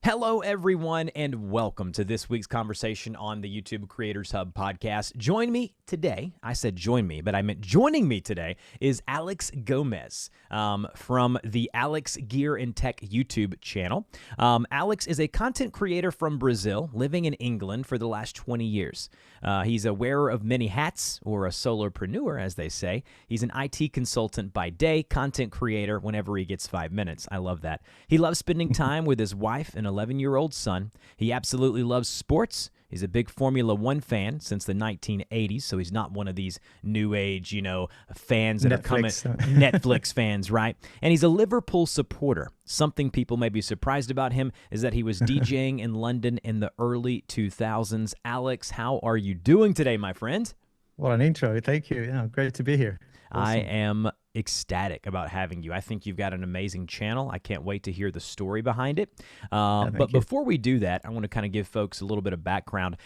Hello, everyone, and welcome to this week's conversation on the YouTube Creators Hub podcast. Join me today. I said join me, but I meant joining me today is Alex Gomes from the Alex Gear and Tech YouTube channel. Alex is a content creator from Brazil, living in England for the last 20 years. He's a wearer of many hats, or a solopreneaur, as they say. He's an IT consultant by day, content creator whenever he gets 5 minutes. I love that. He loves spending time with his wife and 11-year-old son. He absolutely loves sports. He's a big Formula One fan since the 1980s, so he's not one of these new age, fans that are coming, Netflix fans, right? And he's a Liverpool supporter. Something people may be surprised about him is that he was DJing in London in the early 2000s. Alex, how are you doing today, my friend? What an intro. Thank you. Yeah, great to be here. Awesome. I am ecstatic about having you. I think you've got an amazing channel. I can't wait to hear the story behind it. But before we do that, I want to kind of give folks a little bit of background.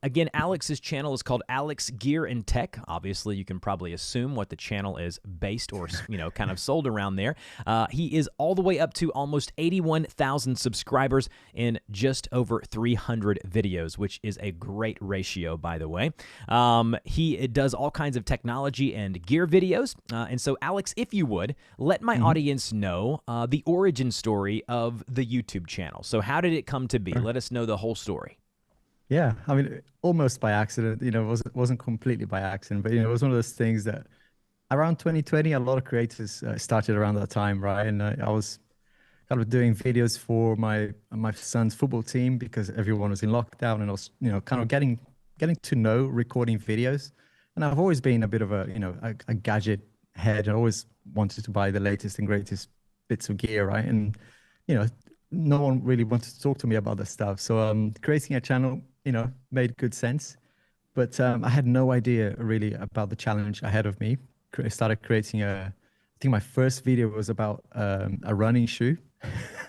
Again, Alex's channel is called Alex Gear and Tech. Obviously, you can probably assume what the channel is based or, kind of sold around there. He is all the way up to almost 81,000 subscribers in just over 300 videos, which is a great ratio, by the way. He does all kinds of technology and gear videos. And so, Alex, if you would, let my audience know the origin story of the YouTube channel. So how did it come to be? Let us know the whole story. Yeah, I mean, almost by accident, it wasn't completely by accident, but, it was one of those things that around 2020, a lot of creators started around that time, right? And I was kind of doing videos for my son's football team because everyone was in lockdown, and I was, kind of getting to know recording videos. And I've always been a bit of a gadget head. I always wanted to buy the latest and greatest bits of gear, right? And no one really wanted to talk to me about that stuff. So creating a channel, made good sense. But I had no idea really about the challenge ahead of me. I started creating I think my first video was about a running shoe.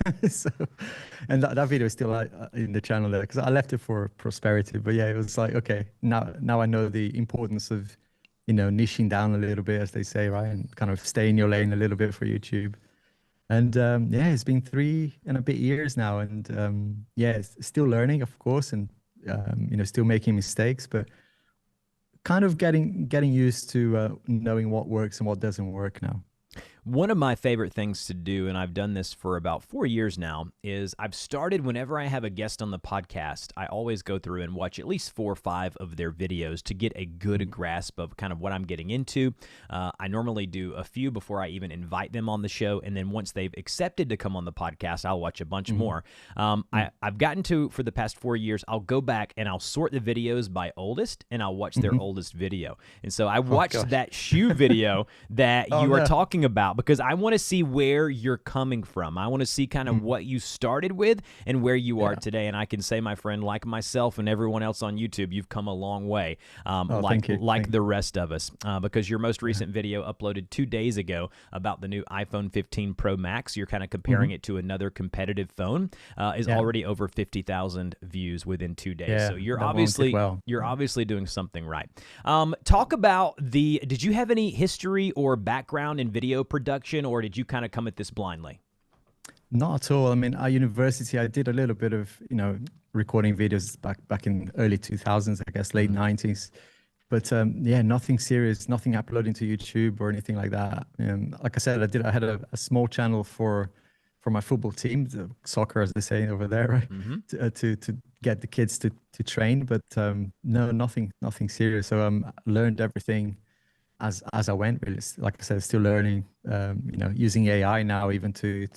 And that video is still in the channel there because I left it for prosperity. But yeah, it was like, okay, now I know the importance of niching down a little bit, as they say, right? And kind of stay in your lane a little bit for YouTube. And yeah, it's been 3 and a bit years now. And yeah, still learning, of course, and, still making mistakes, but kind of getting used to knowing what works and what doesn't work now. One of my favorite things to do, and I've done this for about 4 years now, is I've started whenever I have a guest on the podcast, I always go through and watch at least 4 or 5 of their videos to get a good grasp of kind of what I'm getting into. I normally do a few before I even invite them on the show, and then once they've accepted to come on the podcast, I'll watch a bunch more. I've gotten to, for the past 4 years, I'll go back and I'll sort the videos by oldest, and I'll watch their oldest video. And so I watched that shoe video that you are talking about, because I want to see where you're coming from. I want to see kind of what you started with and where you are today. And I can say, my friend, like myself and everyone else on YouTube, you've come a long way, like the rest of us, because your most recent video uploaded 2 days ago about the new iPhone 15 Pro Max. You're kind of comparing it to another competitive phone, is already over 50,000 views within 2 days. Yeah, so you're obviously doing something right. Talk about did you have any history or background in video production, or did you kind of come at this blindly? Not at all. I mean, at university, I did a little bit of, recording videos back in early 2000s, I guess, late 90s. But yeah, nothing serious, nothing uploading to YouTube or anything like that. Like I said, I had a small channel for my football team, soccer, as they say over there, right? To get the kids to train. But no, nothing serious. So learned everything as I went, really. Like I said, still learning, using AI now even to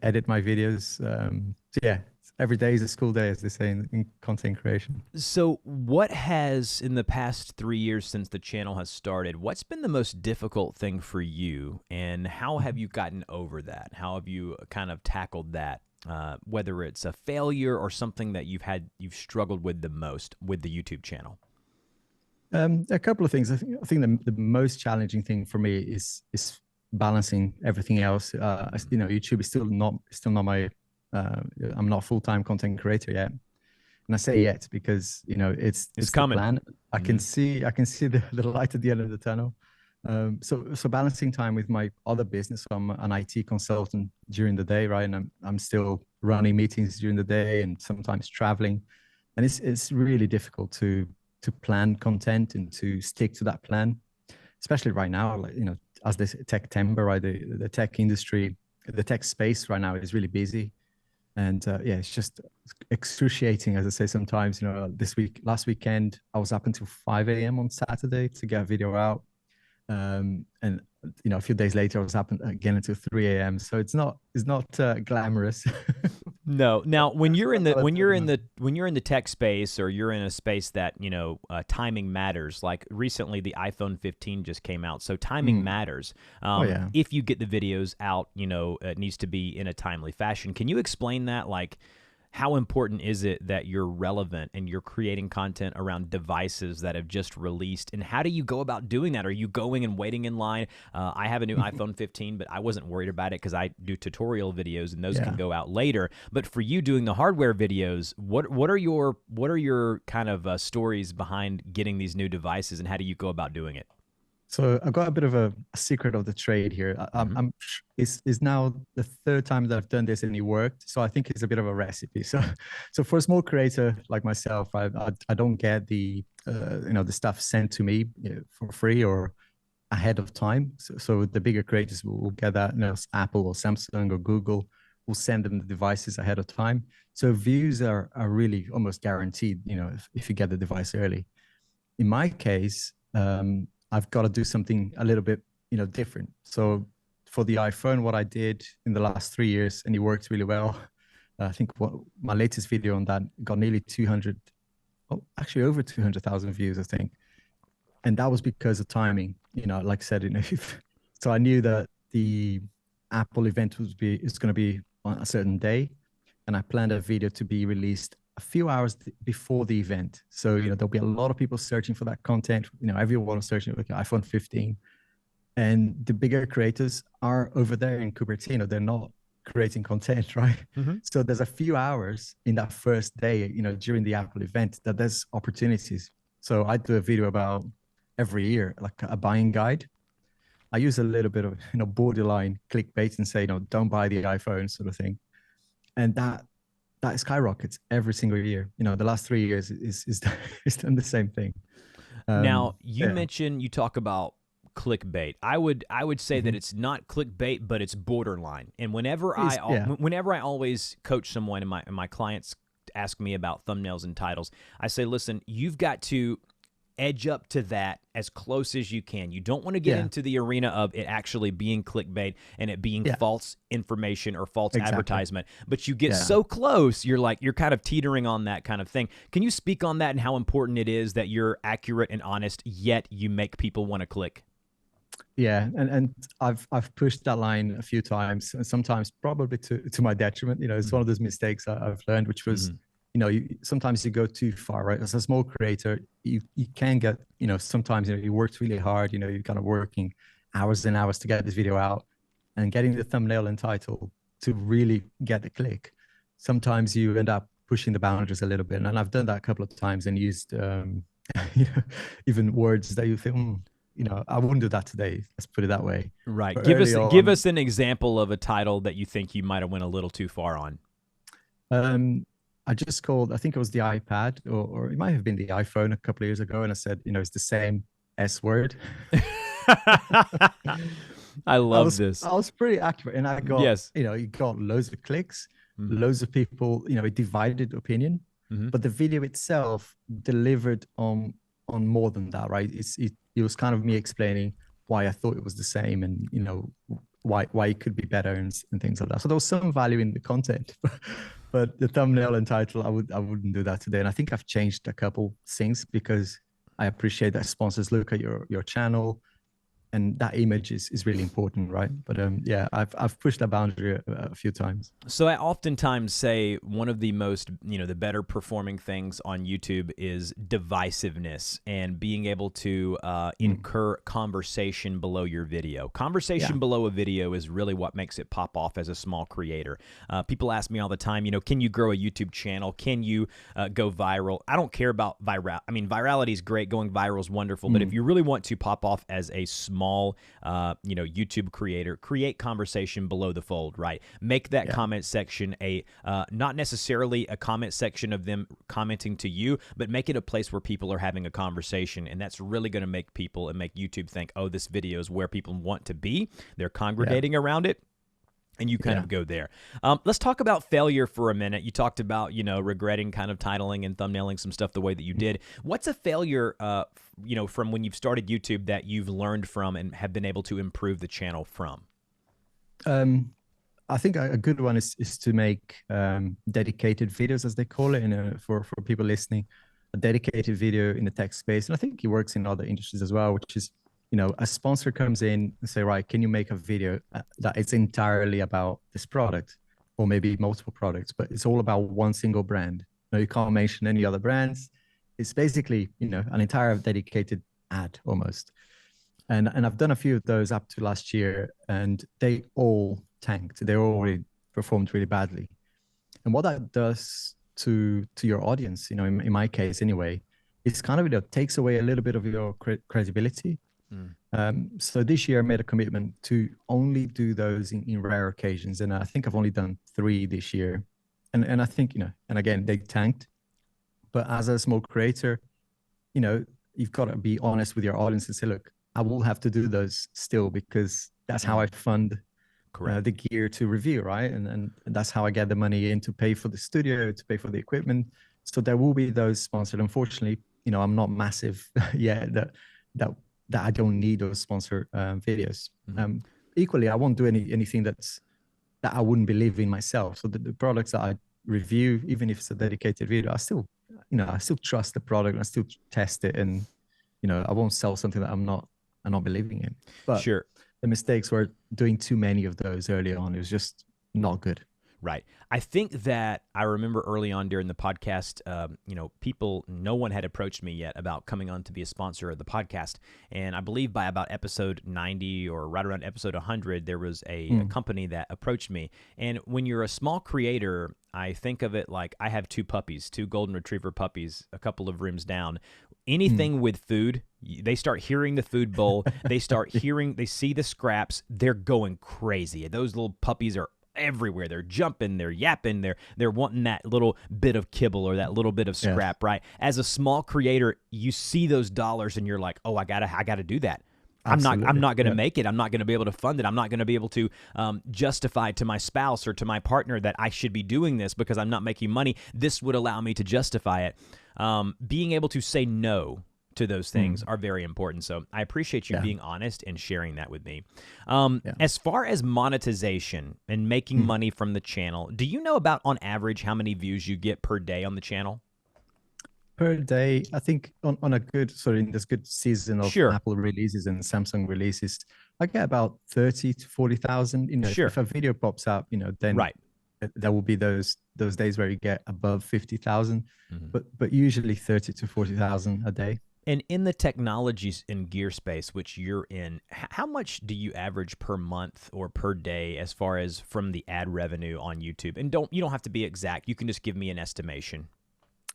edit my videos. So yeah, every day is a school day, as they say in content creation. So what has, in the past 3 years since the channel has started, what's been the most difficult thing for you, and how have you gotten over that? How have you kind of tackled that? Whether it's a failure or something that you've struggled with the most with the YouTube channel? A couple of things. I think the most challenging thing for me is balancing everything else. YouTube is still not my. I'm not a full-time content creator yet, and I say yet because it's coming. Plan. I can see the light at the end of the tunnel. So balancing time with my other business. I'm an IT consultant during the day, right? And I'm still running meetings during the day and sometimes traveling, and it's really difficult to plan content and to stick to that plan, especially right now. Like, as this Techtember, right? The tech industry, the tech space right now is really busy, and yeah, it's just excruciating, as I say sometimes. Last weekend, I was up until 5 a.m. on Saturday to get a video out, and a few days later, I was up again until 3 a.m. So it's not glamorous. No. Now, when you're in the But, when you're in the tech space, or you're in a space that timing matters. Like recently, the iPhone 15 just came out, so timing matters. oh yeah. If you get the videos out, it needs to be in a timely fashion. Can you explain that? Like, how important is it that you're relevant and you're creating content around devices that have just released? And how do you go about doing that? Are you going and waiting in line? I have a new iPhone 15, but I wasn't worried about it because I do tutorial videos, and those can go out later. But for you doing the hardware videos, what are your kind of stories behind getting these new devices, and how do you go about doing it? So I've got a bit of a secret of the trade here. It's now the third time that I've done this and it worked. So I think it's a bit of a recipe. So for a small creator like myself, I don't get the the stuff sent to me for free or ahead of time. So the bigger creators will get that. Apple or Samsung or Google will send them the devices ahead of time. So views are really almost guaranteed. If you get the device early. In my case, I've got to do something a little bit, different. So for the iPhone, what I did in the last 3 years, and it worked really well. I think my latest video on that got nearly actually over 200,000 views, I think. And that was because of timing. Like I said, so I knew that the Apple event is going to be on a certain day, and I planned a video to be released a few hours before the event. So, there'll be a lot of people searching for that content. Everyone is searching for iPhone 15. And the bigger creators are over there in Cupertino. They're not creating content, right? So there's a few hours in that first day, during the Apple event, that there's opportunities. So I do a video about every year, like a buying guide. I use a little bit of, borderline clickbait and say, don't buy the iPhone sort of thing. And that skyrockets every single year. The last 3 years is done the same thing. Now, you talk about clickbait. I would say that it's not clickbait, but it's borderline. And whenever I always coach someone, and my clients ask me about thumbnails and titles, I say, listen, you've got to edge up to that as close as you can. You don't want to get into the arena of it actually being clickbait and it being false information or false advertisement. But you get so close, you're kind of teetering on that kind of thing. Can you speak on that and how important it is that you're accurate and honest, yet you make people want to click? Yeah, and I've pushed that line a few times, and sometimes probably to my detriment. It's one of those mistakes I've learned, which was sometimes you go too far, right? As a small creator, you can get, sometimes, you worked really hard, you're kind of working hours and hours to get this video out, and getting the thumbnail and title to really get the click. Sometimes you end up pushing the boundaries a little bit. And I've done that a couple of times and used, even words that you think, I wouldn't do that today. Let's put it that way. Right. But give us an example of a title that you think you might have went a little too far on. I just called, I think it was the iPad, or it might have been the iPhone a couple of years ago. And I said, it's the same S word. I love this. I was pretty accurate. And I got, it got loads of clicks, loads of people, it divided opinion. But the video itself delivered on more than that, right? It was kind of me explaining why I thought it was the same, and, why it could be better and things like that. So there was some value in the content. But the thumbnail and title, I wouldn't do that today. And I think I've changed a couple things because I appreciate that sponsors look at your channel, and that image is really important, right? But I've pushed that boundary a few times. So I oftentimes say one of the most, the better performing things on YouTube is divisiveness and being able to incur conversation below your video. Conversation below a video is really what makes it pop off as a small creator. People ask me all the time, can you grow a YouTube channel? Can you go viral? I don't care about viral. I mean, virality is great. Going viral is wonderful. But if you really want to pop off as a small small, YouTube creator, create conversation below the fold, right? Make that comment section not necessarily a comment section of them commenting to you, but make it a place where people are having a conversation. And that's really going to make people and make YouTube think, oh, this video is where people want to be. They're congregating around it. And you kind of go there. Let's talk about failure for a minute. You talked about, regretting kind of titling and thumbnailing some stuff the way that you did. What's a failure, from when you've started YouTube that you've learned from and have been able to improve the channel from? I think a good one is to make dedicated videos, as they call it, for people listening, a dedicated video in the tech space. And I think it works in other industries as well, which is, a sponsor comes in and say, right, can you make a video that it's entirely about this product or maybe multiple products, but it's all about one single brand. You can't mention any other brands. It's basically, an entire dedicated ad almost. And I've done a few of those up to last year, and they all tanked. They all really performed really badly. And what that does to your audience, in my case anyway, it's kind of, takes away a little bit of your credibility. So this year I made a commitment to only do those in rare occasions. And I think I've only done 3 this year. And I think, and again, they tanked. But as a small creator, you've got to be honest with your audience and say, look, I will have to do those still because that's how I fund the gear to review, right? And that's how I get the money in to pay for the studio, to pay for the equipment. So there will be those sponsored. Unfortunately, I'm not massive yet that I don't need those sponsored videos. Equally, I won't do anything that I wouldn't believe in myself. So the products that I review, even if it's a dedicated video, I still trust the product. I still test it, and I won't sell something that I'm not believing in. But the mistakes were doing too many of those early on. It was just not good. Right. I think that I remember early on during the podcast, no one had approached me yet about coming on to be a sponsor of the podcast. And I believe by about episode 90 or right around episode 100, there was a company that approached me. And when you're a small creator, I think of it like I have 2 puppies, 2 golden retriever puppies, a couple of rooms down. Anything with food, they start hearing the food bowl. They see the scraps. They're going crazy. Those little puppies are everywhere. They're jumping, they're yapping, they're wanting that little bit of kibble or that little bit of scrap, right? As a small creator, you see those dollars and you're like, oh, I gotta do that. Absolutely. I'm not going to make it. I'm not going to be able to fund it. I'm not going to be able to justify to my spouse or to my partner that I should be doing this because I'm not making money. This would allow me to justify it. Being able to say no to those things are very important. So I appreciate you being honest and sharing that with me. As far as monetization and making money from the channel, do you know about on average how many views you get per day on the channel? Per day, I think on a good in this good season of Apple releases and Samsung releases, I get about 30 to 40,000. If a video pops up, then there will be those days where you get above 50,000, but usually 30 to 40,000 a day. And in the technologies and gear space, which you're in, how much do you average per month or per day as far as from the ad revenue on YouTube? And you don't have to be exact. You can just give me an estimation.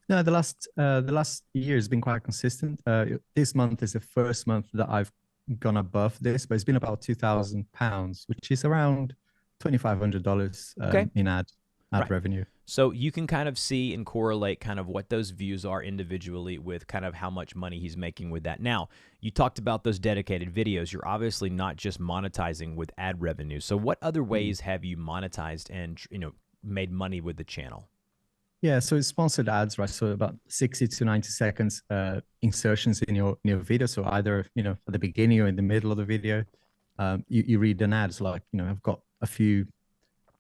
No, the last year has been quite consistent. This month is the first month that I've gone above this, but it's been about £2,000, which is around $2,500 in ad revenue. So you can kind of see and correlate kind of what those views are individually with kind of how much money he's making with that. Now, you talked about those dedicated videos. You're obviously not just monetizing with ad revenue. So what other ways have you monetized and made money with the channel? Yeah, so it's sponsored ads, right? So about 60 to 90 seconds insertions in your video. So either, at the beginning or in the middle of the video, you read an ad. So like, I've got a few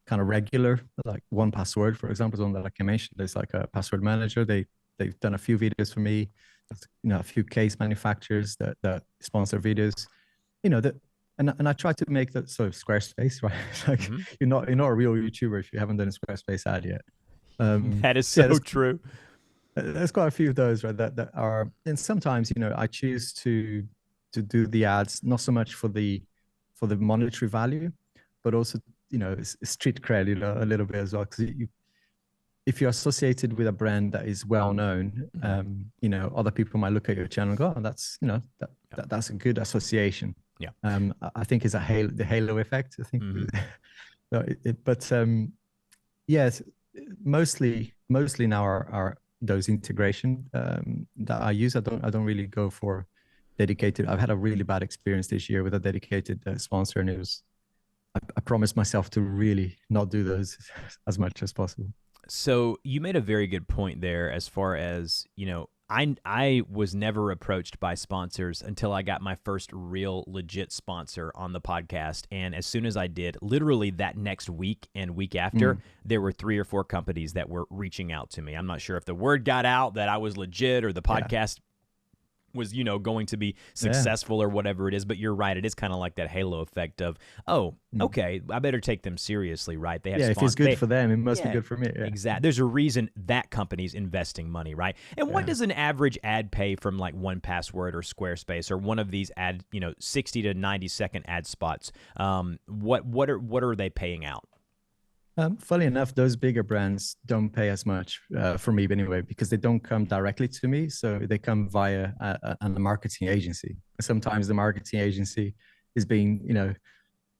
kind of regular, like 1Password, for example, is one that I mentioned. There's like a password manager. They've done a few videos for me. A few case manufacturers that sponsor videos. And I try to make that sort of Squarespace, right? It's like you're not a real YouTuber if you haven't done a Squarespace ad yet. That is so true. There's quite a few of those, right? That are, and sometimes I choose to do the ads not so much for the monetary value, but also street cred, a little bit as well. Because if you're associated with a brand that is well known, other people might look at your channel and go, "Oh, that's that's a good association." Yeah. I think is the halo effect, I think. Mm-hmm. No, but yes, mostly now are those integration that I use. I don't really go for dedicated. I've had a really bad experience this year with a dedicated sponsor, and I promised myself to really not do those as much as possible. So you made a very good point there as far as, I was never approached by sponsors until I got my first real legit sponsor on the podcast. And as soon as I did, literally that next week and week after, there were 3 or 4 companies that were reaching out to me. I'm not sure if the word got out that I was legit or the Yeah, podcast was, going to be yeah, successful or whatever it is. But you're right. It is kind of like that halo effect of, oh, mm. okay, I better take them seriously, right? They have Yeah. If it's good they for them, it must be yeah, good for me. Yeah. exactly. There's a reason that company's investing money, right? And what Yeah. does an average ad pay from like 1Password or Squarespace or one of these 60 to 90-second ad spots? What are they paying out? Funny enough, those bigger brands don't pay as much for me anyway, because they don't come directly to me. So they come via a marketing agency. Sometimes the marketing agency is being,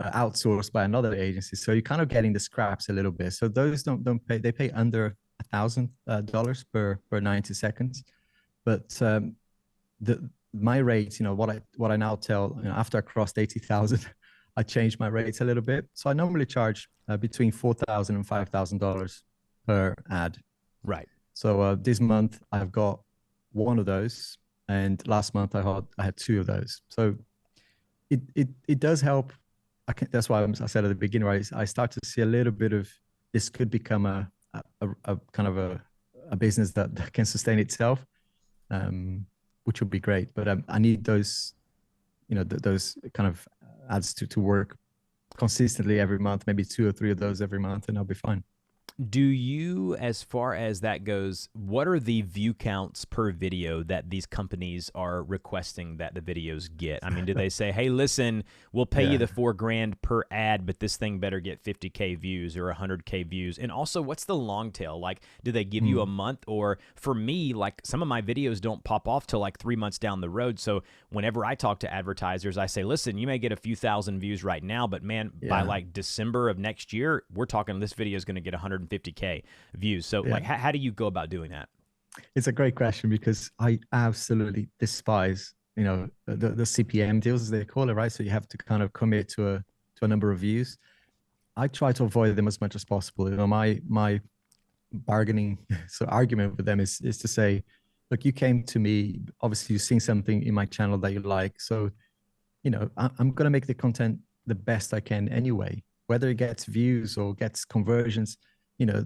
outsourced by another agency. So you're kind of getting the scraps a little bit. So those don't pay. They pay under $1,000 per 90 seconds. But the my rates, what I now tell, after I crossed 80,000, I changed my rates a little bit. So I normally charge between $4,000 and $5,000 per ad. Right. So this month I've got one of those, and last month I had 2 of those. So it does help. That's why I said at the beginning, right? I start to see a little bit of this could become a kind of a business that can sustain itself, which would be great. But I need those, those kind of ads to work consistently every month, maybe 2 or 3 of those every month, and I'll be fine. Do you, as far as that goes, what are the view counts per video that these companies are requesting that the videos get? I mean, do they say, hey, listen, we'll pay you Yeah. the $4,000 per ad, but this thing better get 50K views or 100K views? And also, what's the long tail? Like, do they give you a month? Or for me, like some of my videos don't pop off till like 3 months down the road. So whenever I talk to advertisers, I say, listen, you may get a few thousand views right now, but man, by Yeah. like December of next year, we're talking this video is going to get 150K views. So Yeah. like, how do you go about doing that? It's a great question because I absolutely despise, the CPM deals as they call it, right? So you have to kind of commit to a number of views. I try to avoid them as much as possible. My bargaining so argument with them is to say, look, you came to me, obviously you've seen something in my channel that you like. So, I'm gonna make the content the best I can anyway. Whether it gets views or gets conversions,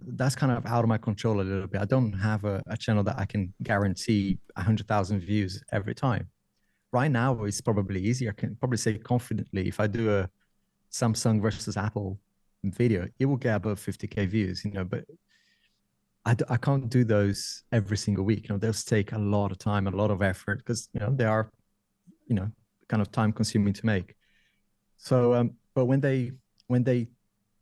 that's kind of out of my control a little bit. I don't have a channel that I can guarantee 100,000 views every time. Right now, it's probably easier. I can probably say confidently, if I do a Samsung versus Apple video, it will get above 50K views, but I can't do those every single week. Those take a lot of time, a lot of effort because, they are, you know, kind of time consuming to make. So, but when they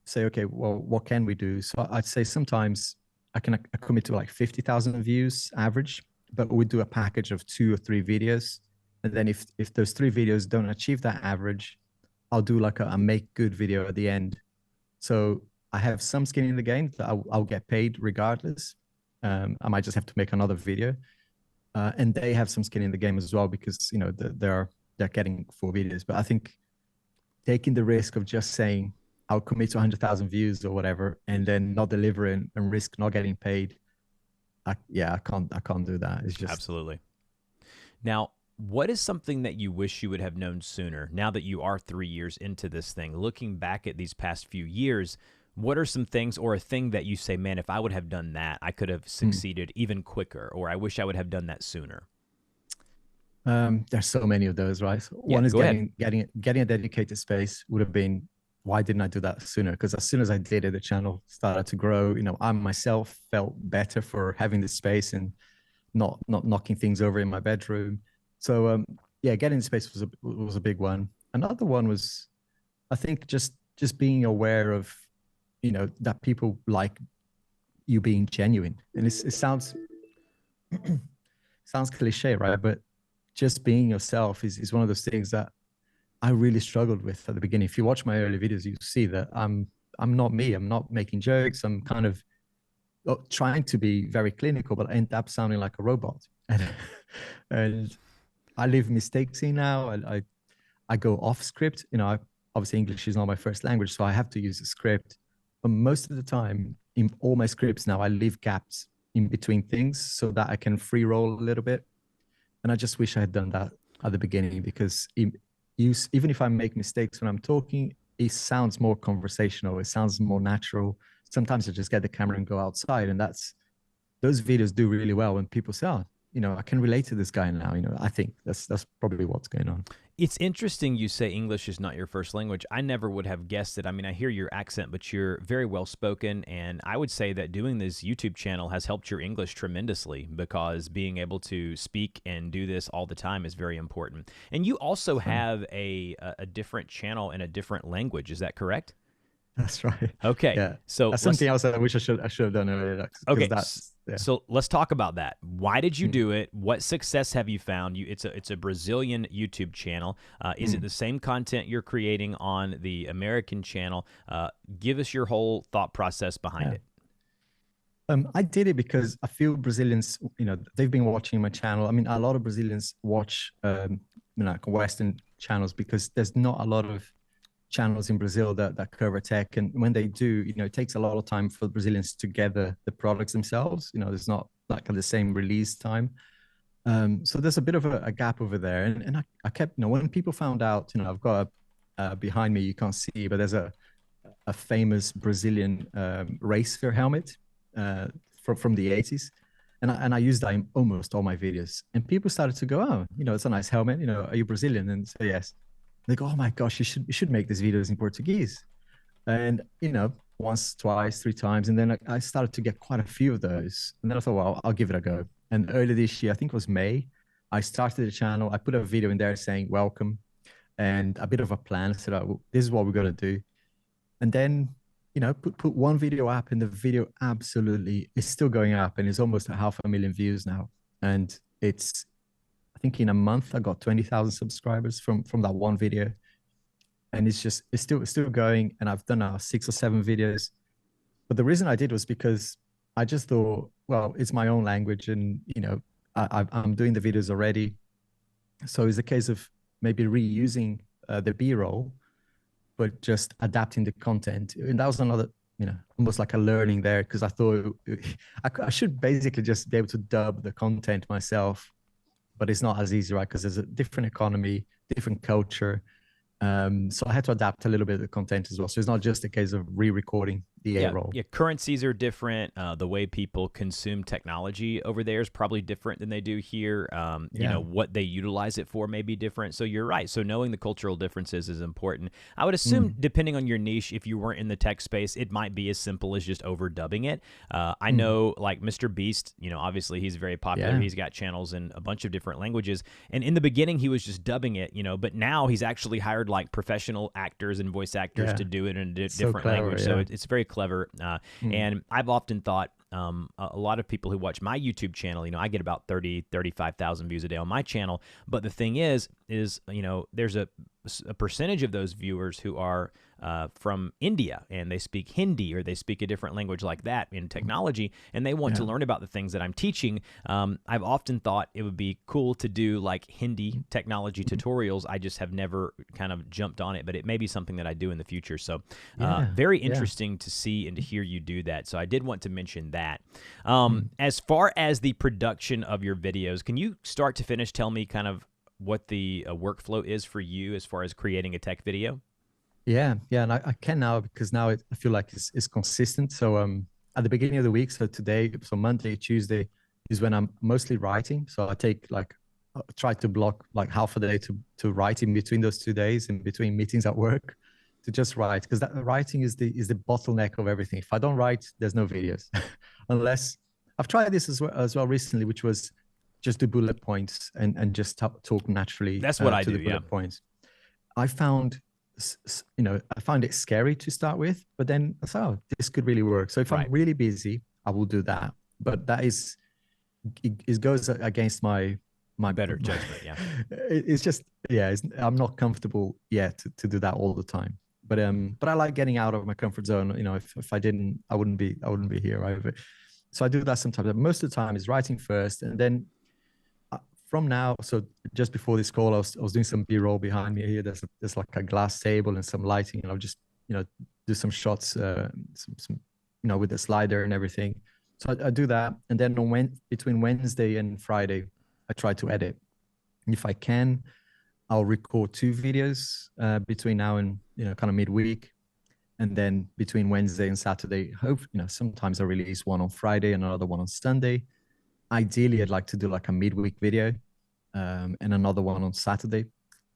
say, okay, well, what can we do? So I'd say sometimes I can commit to like 50,000 views average, but we do a package of 2 or 3 videos. And then if those 3 videos don't achieve that average, I'll do like a make good video at the end. So I have some skin in the game that I'll get paid regardless. I might just have to make another video. And they have some skin in the game as well because, they're getting 4 videos. But I think taking the risk of just saying, I'll commit to 100,000 views or whatever, and then not delivering and risk not getting paid. I can't do that. It's just, Absolutely. Now, what is something that you wish you would have known sooner now that you are 3 years into this thing? Looking back at these past few years, what are some things or a thing that you say, man, if I would have done that, I could have succeeded even quicker, or I wish I would have done that sooner? there's so many of those, right? So Yeah, one is go ahead. getting a dedicated space would have been, why didn't I do that sooner? Because as soon as I did it, the channel started to grow. I myself felt better for having the space and not knocking things over in my bedroom. So yeah, getting the space was a big one. Another one was, I think, just being aware of, that people like you being genuine. And it sounds cliche, right? But just being yourself is one of those things that I really struggled with at the beginning. If you watch my early videos, you see that I'm not me. I'm not making jokes. I'm kind of trying to be very clinical, but I end up sounding like a robot. And I leave mistakes in now. I go off script. Obviously English is not my first language, so I have to use a script. But most of the time, in all my scripts now, I leave gaps in between things so that I can free roll a little bit. And I just wish I had done that at the beginning, because even if I make mistakes when I'm talking, it sounds more conversational. It sounds more natural. Sometimes I just get the camera and go outside, and those videos do really well when people say, "Oh, I can relate to this guy now." I think that's probably what's going on. It's interesting you say English is not your first language. I never would have guessed it. I mean, I hear your accent, but you're very well spoken. And I would say that doing this YouTube channel has helped your English tremendously, because being able to speak and do this all the time is very important. And you also have a different channel in a different language. Is that correct? That's right. Okay. Yeah. So that's something else I wish I should have done earlier. Okay. Yeah. So let's talk about that. Why did you do it? What success have you found? It's a Brazilian YouTube channel. Is it the same content you're creating on the American channel? Give us your whole thought process behind it. I did it because I feel Brazilians, they've been watching my channel. I mean, a lot of Brazilians watch, like Western channels, because there's not a lot of channels in Brazil that cover tech. And when they do, it takes a lot of time for Brazilians to gather the products themselves. There's not like the same release time. So there's a bit of a gap over there. And I kept, when people found out, I've got behind me, you can't see, but there's a famous Brazilian race fair helmet from the 80s. And I used that in almost all my videos. And people started to go, "Oh, it's a nice helmet. Are you Brazilian?" And say yes. They go, "Oh my gosh, you should make these videos in Portuguese." And once, twice, three times, and then I started to get quite a few of those. And then I thought, well, I'll give it a go. And early this year, I think it was May, I started the channel. I put a video in there saying welcome and a bit of a plan. I said, "Oh, this is what we're gonna do." And then put one video up, and the video absolutely is still going up, and it's almost at 500,000 views now. And I think in a month I got 20,000 subscribers from that one video, and it's still going. And I've done now 6 or 7 videos. But the reason I did was because I just thought, well, it's my own language, and I'm doing the videos already, so it's a case of maybe reusing the B-roll, but just adapting the content. And that was another, almost like a learning there, because I thought I should basically just be able to dub the content myself. But it's not as easy, right? Because there's a different economy, different culture. So I had to adapt a little bit of the content as well. So it's not just a case of re-recording the A-roll. Yeah, currencies are different. The way people consume technology over there is probably different than they do here. What they utilize it for may be different. So you're right. So knowing the cultural differences is important. I would assume, depending on your niche, if you weren't in the tech space, it might be as simple as just overdubbing it. I know, like Mr. Beast, obviously he's very popular. Yeah. He's got channels in a bunch of different languages. And in the beginning, he was just dubbing it, but now he's actually hired like professional actors and voice actors to do it in a different language. So it's very clever. And I've often thought, a lot of people who watch my YouTube channel, I get about 35,000 views a day on my channel. But the thing is, there's a percentage of those viewers who are from India, and they speak Hindi, or they speak a different language like that in technology, and they want to learn about the things that I'm teaching. I've often thought it would be cool to do like Hindi technology tutorials. I just have never kind of jumped on it, but it may be something that I do in the future. So very interesting to see and to hear you do that. So I did want to mention that. As far as the production of your videos, can you start to finish tell me kind of what the workflow is for you as far as creating a tech video? Yeah, and I can now, because now I feel like it's consistent. So at the beginning of the week, so today, so Monday, Tuesday is when I'm mostly writing. So I take try to block like half a day to write in between those 2 days, in between meetings at work, to just write, because that writing is the bottleneck of everything. If I don't write, there's no videos. Unless I've tried this as well recently, which was just do bullet points and just talk naturally. That's what I do. The bullet points. I found it scary to start with, but then I thought, oh, this could really work. So if I'm really busy, I will do that. But that is, it goes against my my Better judgment, yeah. it's just, yeah, I'm not comfortable yet to do that all the time. But I like getting out of my comfort zone. You know, if I didn't, I wouldn't be here, right? But, so I do that sometimes. But most of the time is writing first, and then from now, so just before this call, I was doing some B-roll behind me here. There's like a glass table and some lighting, and I'll just, you know, do some shots, some you know, with the slider and everything. So I do that, and then between Wednesday and Friday, I try to edit. If I can, I'll record 2 videos between now and, you know, kind of midweek, and then between Wednesday and Saturday, hope, you know, sometimes I release one on Friday and another one on Sunday. Ideally, I'd like to do like a midweek video, and another one on Saturday,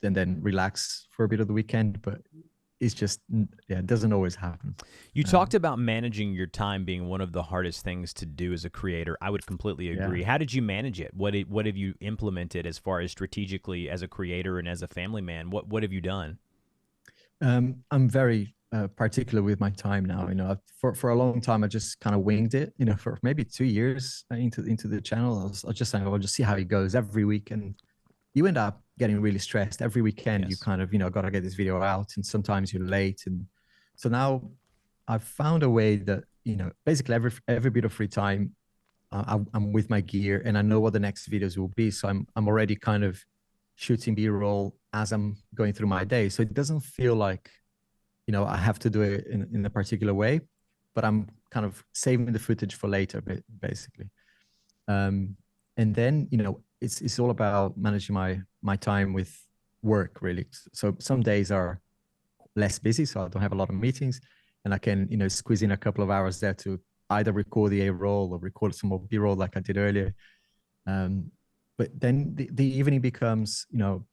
and then relax for a bit of the weekend. But it's just, yeah, it doesn't always happen. You talked about managing your time being one of the hardest things to do as a creator. I would completely agree. Yeah. How did you manage it? What have you implemented as far as strategically as a creator and as a family man? What have you done? I'm very particular with my time now. You know, for a long time, I just kind of winged it. You know, for maybe 2 years into the channel, I was just saying, I'll just see how it goes every week, and you end up getting really stressed every weekend. Yes. You kind of, you know, got to get this video out, and sometimes you're late. And so now I've found a way that, you know, basically every bit of free time, I'm with my gear, and I know what the next videos will be. So I'm already kind of shooting B-roll as I'm going through my day. So it doesn't feel like, you know, I have to do it in a particular way, but I'm kind of saving the footage for later, basically. And then, you know, it's all about managing my time with work, really. So some days are less busy, so I don't have a lot of meetings, and I can, you know, squeeze in a couple of hours there to either record the A-roll or record some more B-roll like I did earlier. But then the evening becomes, you know,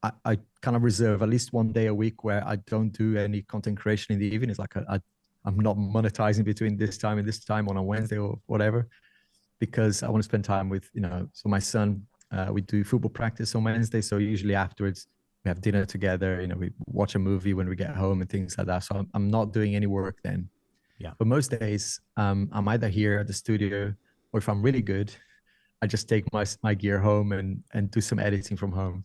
I kind of reserve at least one day a week where I don't do any content creation in the evening. It's like I'm not monetizing between this time and this time on a Wednesday or whatever, because I want to spend time with, you know, so my son, we do football practice on Wednesday. So usually afterwards we have dinner together, you know, we watch a movie when we get home and things like that. So I'm not doing any work then. Yeah. But most days I'm either here at the studio, or if I'm really good, I just take my gear home and do some editing from home.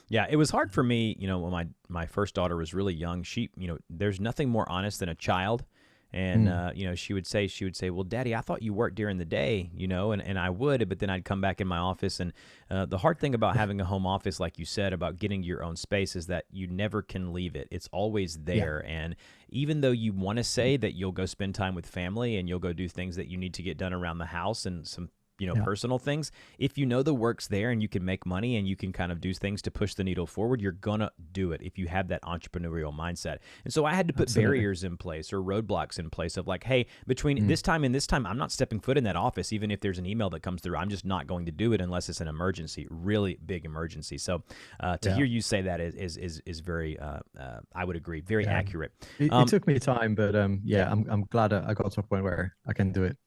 Yeah, it was hard for me, you know, when my first daughter was really young. She, you know, there's nothing more honest than a child. And, you know, she would say, well, Daddy, I thought you worked during the day, you know, and I would, but then I'd come back in my office. And the hard thing about having a home office, like you said, about getting your own space, is that you never can leave it. It's always there. Yeah. And even though you want to say that you'll go spend time with family and you'll go do things that you need to get done around the house and some, you know, personal things, if you know the work's there and you can make money and you can kind of do things to push the needle forward, you're gonna do it if you have that entrepreneurial mindset. And so I had to put barriers in place or roadblocks in place of like, hey, between this time and this time, I'm not stepping foot in that office. Even if there's an email that comes through, I'm just not going to do it unless it's an emergency, really big emergency. So to hear you say that is very, I would agree, very accurate. It took me time, but I'm glad I got to a point where I can do it.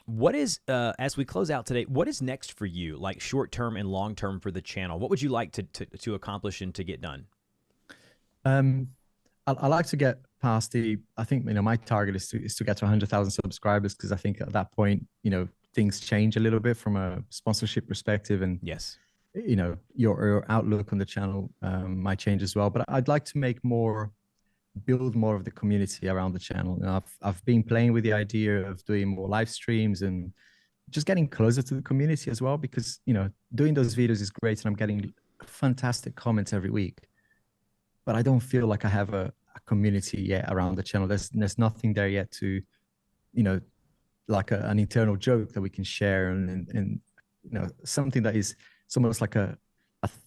What is, as we close out today, what is next for you, like short-term and long-term for the channel? What would you like to accomplish and to get done? I like to get past I think, you know, my target is to get to 100,000 subscribers, because I think at that point, you know, things change a little bit from a sponsorship perspective, and yes, you know, your outlook on the channel might change as well. But I'd like to build more of the community around the channel. You know, I've been playing with the idea of doing more live streams and just getting closer to the community as well, because, you know, doing those videos is great and I'm getting fantastic comments every week, but I don't feel like I have a community yet around the channel. There's nothing there yet to, you know, like an internal joke that we can share, and you know, something that is, it's almost like a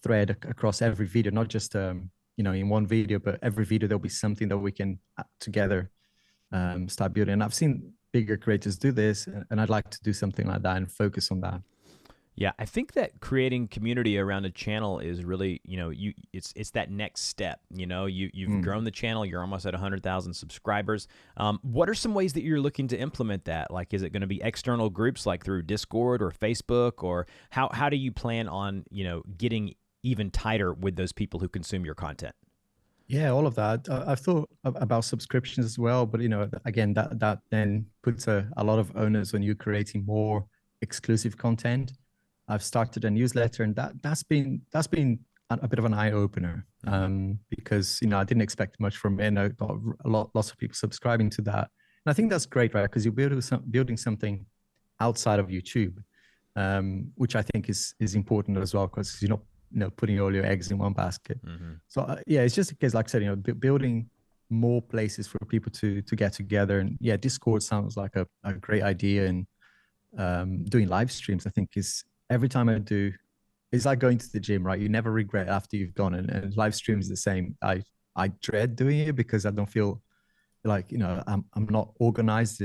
thread across every video, not just you know, in one video, but every video there'll be something that we can together start building. And I've seen bigger creators do this, and I'd like to do something like that and focus on that. Yeah, I think that creating community around a channel is really, you know, it's that next step. You know, you've grown the channel, you're almost at 100,000 subscribers. What are some ways that you're looking to implement that? Like, is it going to be external groups like through Discord or Facebook, or how do you plan on, you know, getting even tighter with those people who consume your content? Yeah, all of that. I've thought about subscriptions as well, but, you know, again, that then puts a lot of onus on you creating more exclusive content. I've started a newsletter, and that's been a bit of an eye opener, because I didn't expect much from it, and I got lots of people subscribing to that, and I think that's great, right? Because you're building something outside of YouTube, which I think is important as well, because you're not putting all your eggs in one basket. So yeah, it's just because, like I said, building more places for people to get together, and yeah, Discord sounds like a great idea, and doing live streams, I think, is every time I do, it's like going to the gym, right? You never regret after you've gone, and live streams the same. I dread doing it because I don't feel like I'm not organized,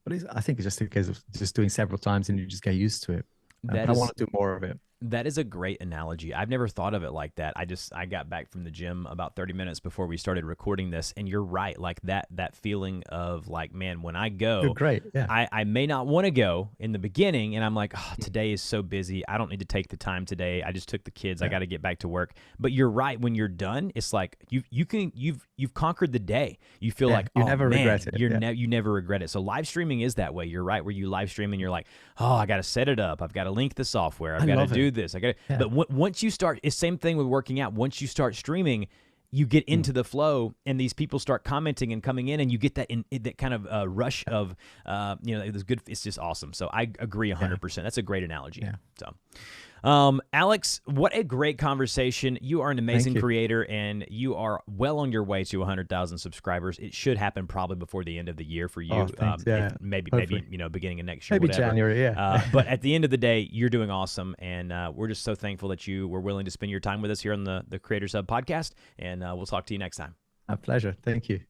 but I think it's just a case of just doing several times and you just get used to it. But I want to do more of it. That is a great analogy. I've never thought of it like that. I got back from the gym about 30 minutes before we started recording this, and you're right. Like that feeling of like, man, when I go, you're great. Yeah. I may not want to go in the beginning, and I'm like, oh, today is so busy. I don't need to take the time today. I just took the kids. I got to get back to work. But you're right. When you're done, it's like you've conquered the day. You feel like, you oh never man, regret it. You never regret it. So live streaming is that way. You're right. Where you live stream and you're like, oh, I got to set it up. I've got to link the software. I've got to do this. I got to. But once you start, it's same thing with working out. Once you start streaming, you get into the flow, and these people start commenting and coming in, and you get that kind of rush of, it was good. It's just awesome. So I agree 100%. That's a great analogy. Yeah. So, Alex, what a great conversation. You are an amazing creator, and you are well on your way to 100,000 subscribers. It should happen probably before the end of the year for you. Oh, thanks. Maybe beginning of next year. Maybe whatever. January, yeah. But at the end of the day, you're doing awesome, and we're just so thankful that you were willing to spend your time with us here on the Creators Hub podcast, and we'll talk to you next time. A pleasure. Thank you.